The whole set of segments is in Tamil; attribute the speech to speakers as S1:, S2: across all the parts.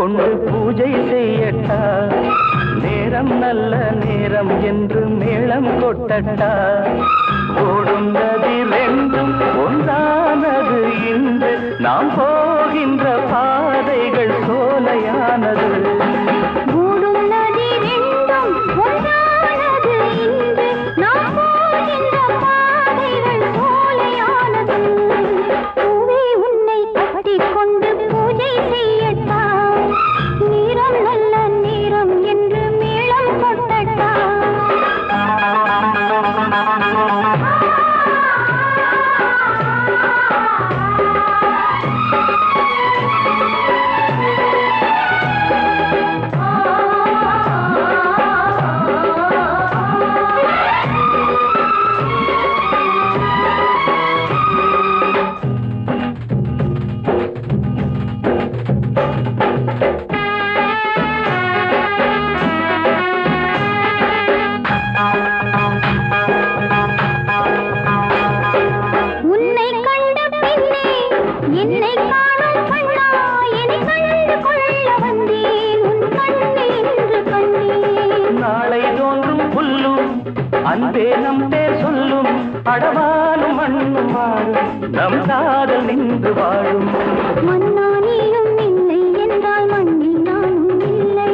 S1: கொண்டு பூஜை செய்யட்டா நேரம் நல்ல நேரம் என்று மேளம் கொட்டட்டா ஓடும் நதி ரெண்டும் ஒன்றானது இன்று நாம் போகின்ற பாதைகள் சோலையானது
S2: ஓடும் நதி ரெண்டும் ஒன்றானது இன்று நாம் போகின்ற பாதைகள் சோலையானது பூவே உன்னை கட்டிக்கொண்டு பூஜை செய்யட்டா நேரம் நல்ல நேரம் என்று மேளம் கொட்டட்டா அன்பே நம் பேர் சொல்லும் அடவாலும் மண்ணும் வாழும் நம் காதல் நின்று வாழும் மன்னானியும் இல்லை என்றால் மண்ணில் நானும் இல்லை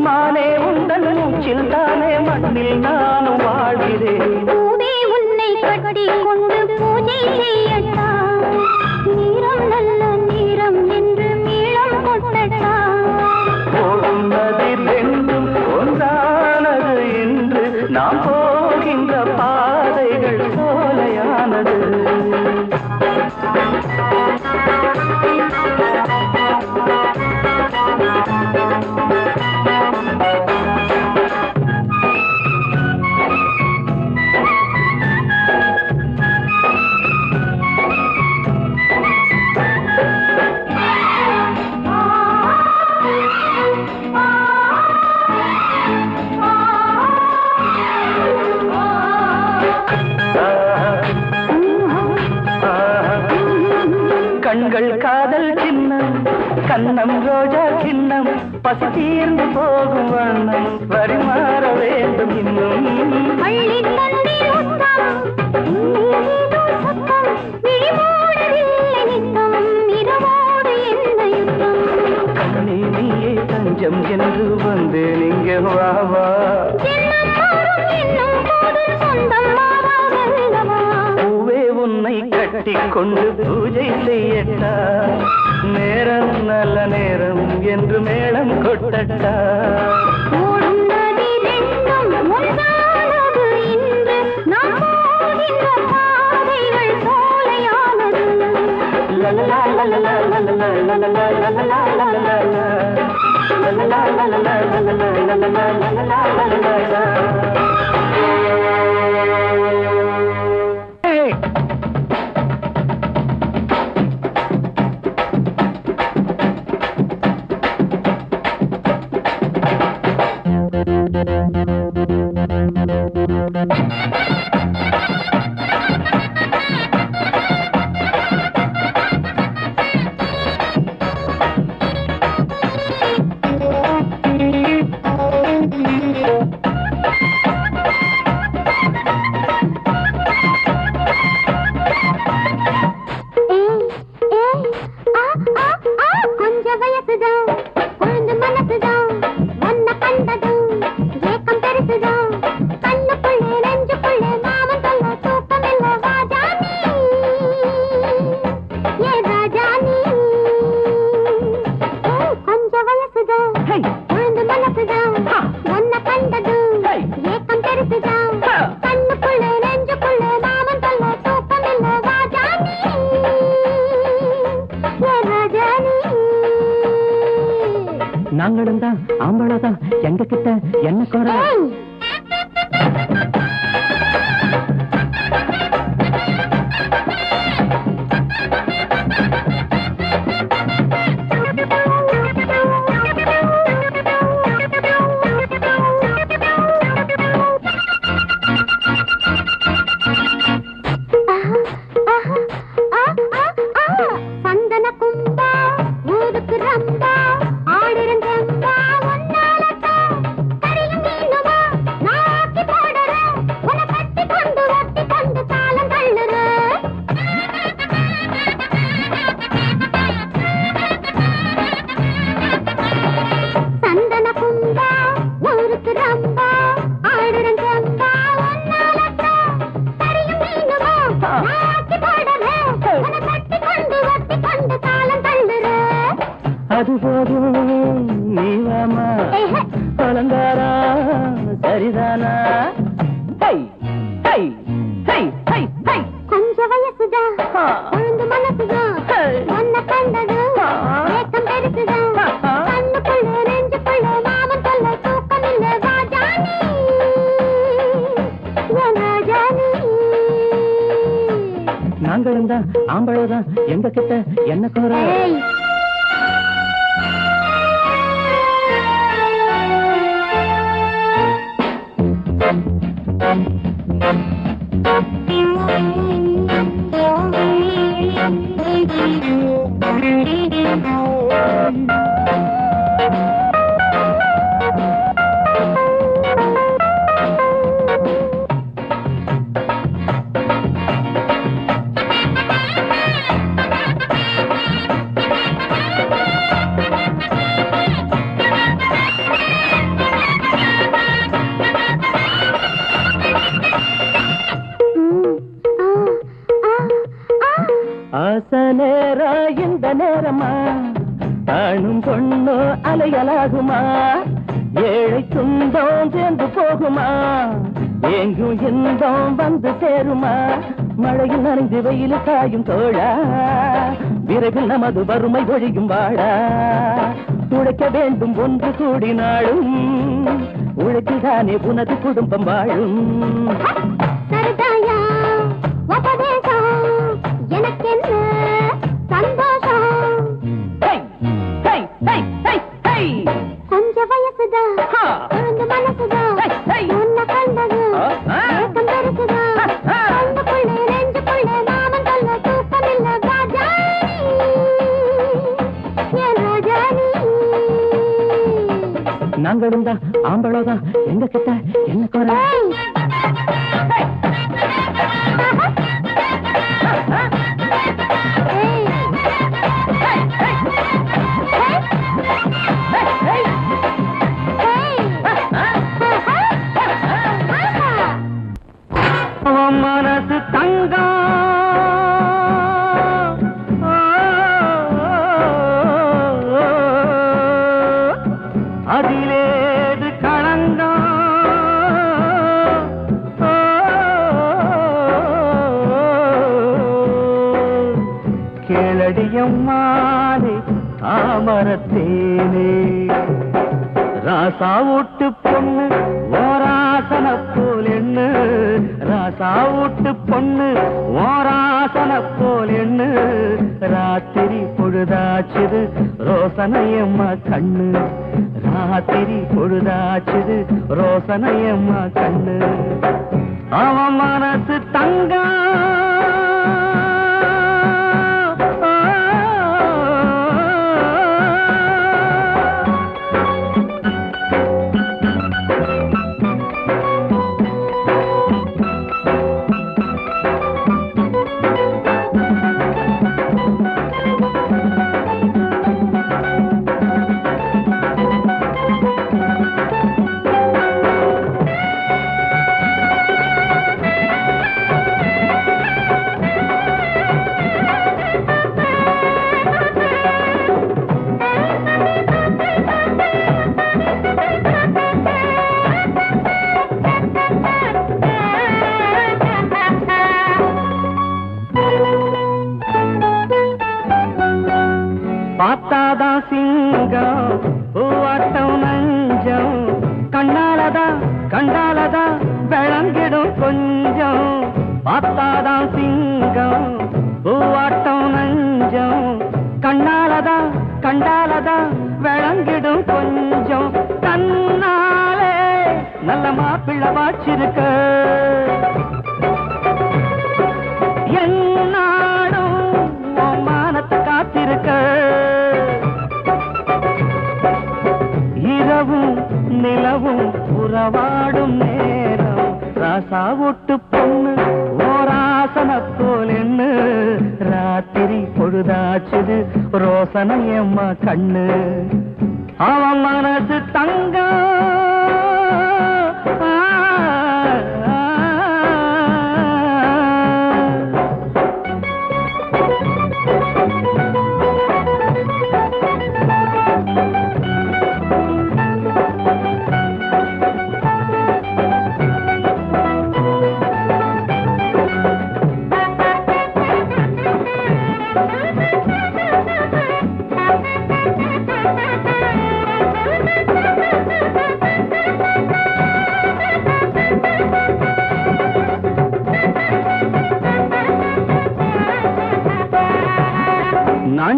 S1: மானே உந்தன் மூச்சில் தானே மண்ணில் நானும் வாழ்கிறேன்
S2: பூவே உன்னை கட்டி கொண்டு பூஜை செய்யட்டா நேரம் நல்ல நேரம் என்று மேளம் கொட்டட்டா
S1: ஓடும் நதி ரெண்டும் ஒன்றானது என்று நாம் போகின்ற பாதைகள் சோலையானது கண்கள் காதல் சின்னம் கண்ணம் ரோஜா கிண்ணம் பசி தீர்ந்து போகும் வண்ணம் பரிமாற வேண்டும் இன்னும்
S2: அள்ளி தந்தீர் முத்தம் ஏதோ சத்தம் விழிமூடவில்லை நித்தம் இரவோடு என்ன யுத்தம்
S1: கண்ணே நீயே தஞ்சம் என்று வந்தேன் இங்கே வாவா
S2: ஜென்மம் மாறும் என்னும் போது சொந்தம் மாறாதல்லவா
S1: பூவே உன்னை கட்டிக்கொண்டு பூஜை செய்யட்டா நேரம் நல்ல நேரம் என்று மேளம் கொட்டட்டா
S2: ஓடும் நதி ரெண்டும் ஒன்றானது இன்று நாம் போகின்ற பாதைகள் சோலையானது
S1: லலலா லலலா லலலா லலலா லலலா லலலா லலலா லலலா லலலா லலலா லலலா நாங்களும் தான் ஆம்பளதான் எங்க கிட்ட என்ன குறை
S2: சந்தன கும்பா ஊருக்கு ரம்பா ஆடுற
S1: போதும் நீ வாமா அலங்காரா சரிதானா
S2: கொஞ்சம் வயசுதான் உழுந்து மனசுதான் ஒன்ன கண்டதும் ஏக்கம் பெருசுதான் கண்ணுக்குள்ள நெஞ்சுக்குள்ள மாமன் சொல்ல தூக்கம் இல்ல ராஜானி ராஜானி
S1: நாங்களும் தான் ஆம்பளதான் எங்க கிட்ட என்ன கோர நேரா இந்த நேரமா தானும் பொண்ணோ அலையலாகுமா ஏழை துன்பம் சேர்ந்து போகுமா எங்கும் இன்பம் வந்து சேருமா மழையில் நனைந்து வெயில் காயும் தோழா விரைவில் நமது வறுமை ஒழியும் வாழா உழைக்க வேண்டும் ஒன்று கூடினாலும் உழைத்துதானே உனது குடும்பம் வாழும்
S2: எனக்கென்ன சந்தோஷம் கொஞ்ச வயசுதான் உழுந்து மனசுதான் உன்ன கண்டது ஏக்கம் பெருசுதான் கண்ணுக்குள்ளே நெஞ்சுக்குள்ளே மாமன் சொல்ல தூக்கம் இல்ல ராஜானி என் ராஜானி
S1: நாங்களும் தான் ஆம்பளதான் எங்க கிட்ட என்ன கோர மனசு தங்கம் அதிலேது களங்கம் கேளடியம்மானே தாமரத்தேனே ராசா வீட்டு பொண்ணு ஓராசன போல் எண்ணு ராசா வீட்டு பொண்ணு ஓராசன போல் எண்ணு ராத்திரி பொழுதாச்சுது ரோசனையம்மா கண்ணு ராத்திரி பொழுதாச்சுது ரோசனையம்மா கண்ணு அவன் மனசு தங்கம் பார்த்தாதான் சிங்கம் பூவாட்டம் நஞ்சம் கண்டாலதா விளங்கிடும் கொஞ்சம் பார்த்தாதான் சிங்கம் பூவாட்டம் நஞ்சம் கண்டாலதா விளங்கிடும் கொஞ்சம் தன்னாலே நல்ல மாப்பிள்ளை வாச்சிருக்க என்னாடும் மானத்தை காத்திருக்க இரவும் நிலவும் உறவாடும் நேரம் ராசா வீட்டு பொண்ணு ஓராசன போல் எண்ணு ராத்திரி பொழுதாச்சுது ரோசனையம்மா கண்ணு அவன் மனசு தங்கம்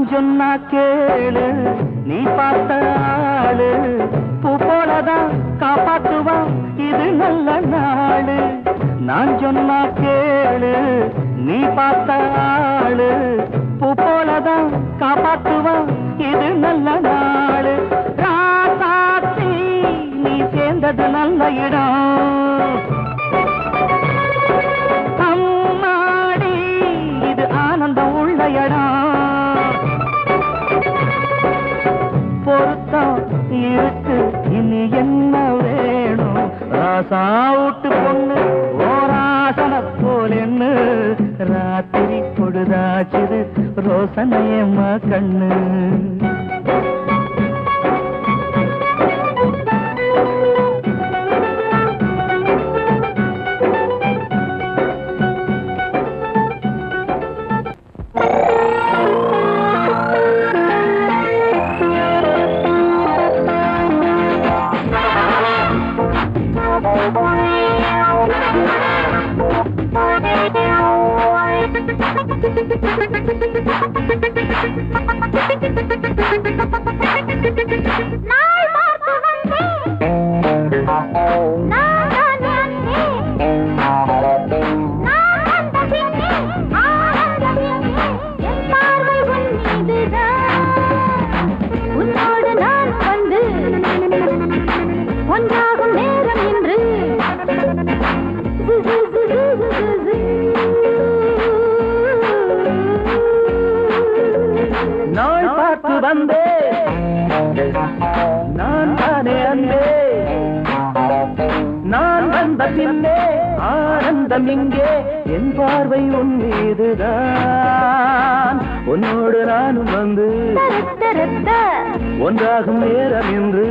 S1: நான் சொன்னா கேளு நீ பார்த்த ஆளு பூ போலதான் காப்பாத்துவா இது நல்ல நாளு நான் சொன்னா கேளு நீ பார்த்த ஆளு பூ போலதான் காப்பாத்துவா இது நல்ல நாளு ராசாத்தி நீ சேர்ந்தது நல்ல இடம் அம்மாடி இது ஆனந்தம் உள்ள இடம் பொருத்தம் இருக்கு இனி என்ன வேணும் ராசா விட்டு பொண்ணு ஓராசன போல் என்ன ராத்திரி பொழுதாச்சுது ரோசனையம்மா கண்ணு நான் தானே அன்பே நான் வந்த பின்னே ஆனந்தம் இங்கே என் பார்வை உன் மீதுதான் உன்னோடு நானும் வந்து ஒன்றாகும் நேரம் என்று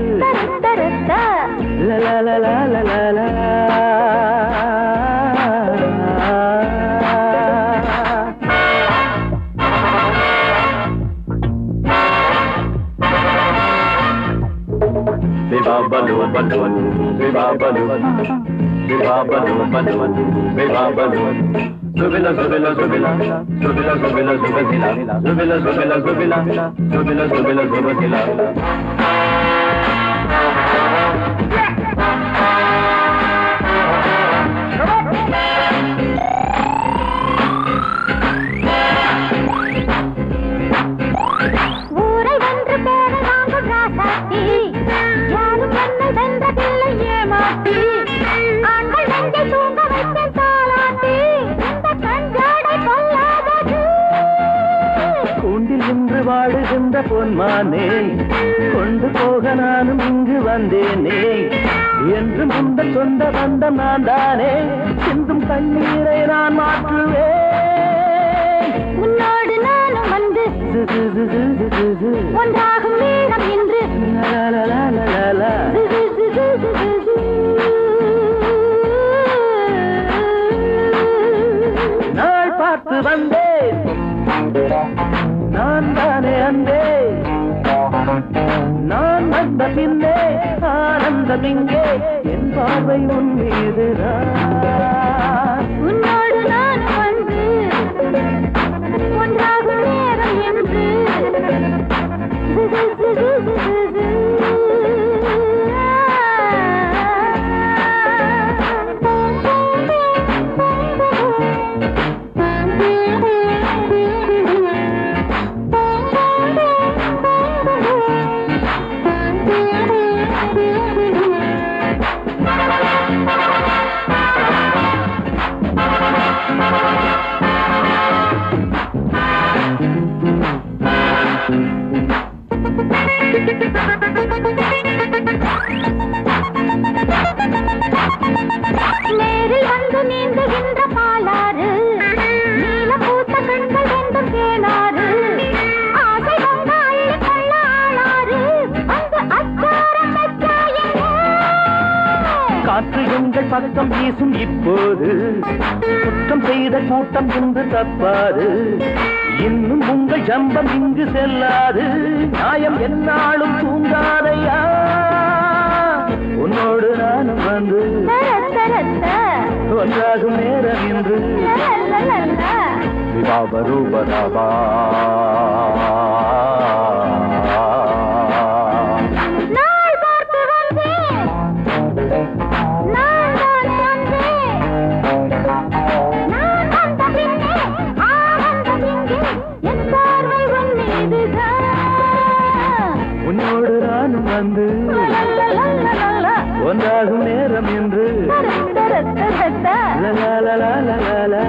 S1: Viva balloon, balloon, viva balloon, viva balloon, balloon, viva balloon. Zubila, zubila, zubila, zubila, zubila, zubila, zubila, zubila, zubila, zubila, zubila, zubila. வாழுகின்ற பொன்மானே கொண்டு போக நானும் இங்கு வந்தேனே என்று முந்த சொந்த பந்தம் நான் தானே சிந்தும் கண்ணீரை நான் மாற்றுவேன் உன்னோடு நானும் வந்து ஒன்றாகும் நேரம் என்று நாள் பார்த்து வந்தேன் நான் தானே அன்பே நான் வந்த பின்னே ஆனந்தம் இங்கே என் பார்வை உன் மீதுதான் உன்னோடு நான் வந்து ஒன்றாகும் நேரம் என்று நேரில் வந்து நீந்துகின்ற பாலாறு நீல பூத்த கண்கள் வேண்டும் கேளாறு ஆசை கொண்ட அள்ளி கொள்ள ஆளாறு அந்த அச்சாரம் காற்று எங்கள் பக்கம் வீசும் இப்போது குற்றம் செய்த கூட்டம் என்று தப்பாது இன்னும் உங்கள் ஜம்பம் இங்கு செல்லாது நியாயம் என்னாலும் தூங்காதையா உன்னோடு நானும் வந்து ஒன்றாகும் நேரம் என்று விபாபரூபரபா
S2: நாள் பார்த்து வந்தேன் நான் தானே வந்தேன் நான் வந்த பின்னே ஆனந்த பிங்கே என் பார்வை உன் மீதுதான்
S1: உன்னோடு நானும் வந்து ஒன்றாகும் நேரம் என்று
S2: தர தர தர
S1: லலா லலா லலா